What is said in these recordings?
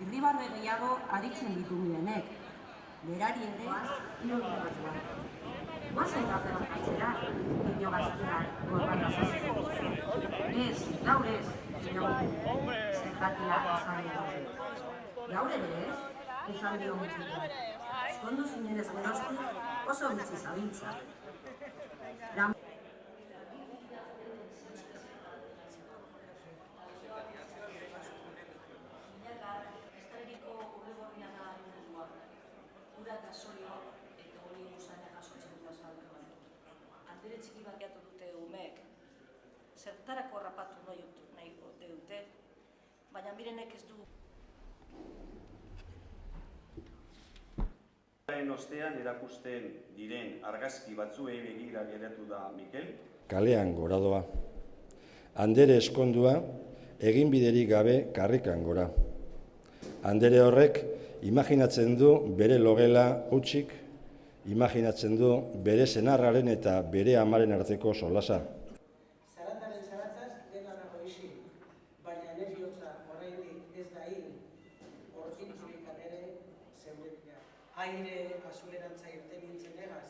irribarre gehiago aditzen ditu mirenek. Berari ere... Guazen gaur atzera, ino gazteak gorbana zazen. Ez, gaur ez, zergatia esan dugu. Gaur ere ez, esan dio mutzita. Eskondu zinenez geroztik oso bitzi zabiltza. Andere txiki bakiatu dute umeek, zertarako rapatu nahi dute, baina mirenek ez du. Ostean erakusten diren argazki batzuei begira geratu da Mikel. Kalean gora doa. Andere eskondua, eginbiderik gabe karrikan gora. Andere horrek imaginatzen du bere logela hutsik, imaginatzen du bere senarraren eta bere amaren arteko solasa. Zarandaren zaratzaz dena dago isi, baina nire bihotza oraindik ez da hil, hortintzulikan ere zeuretia. Aire azulerantza irten nintzen egaz,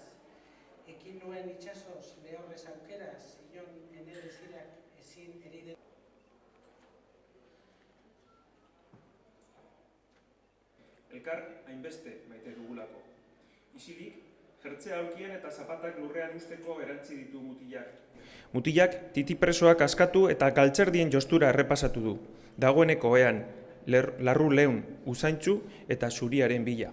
ekin nuen itxasoz lehorrez aukeraz, inon enere zirak ezin eride. Elkar hainbeste maite dugulako. Isilik, jertzea aulkien eta zapatak lurrean usteko erantzi ditu mutilak. Mutilak titipresoak askatu eta galtzerdien jostura errepasatu du. Dagoeneko ean, larru leun, usaintzu eta zuriaren bila.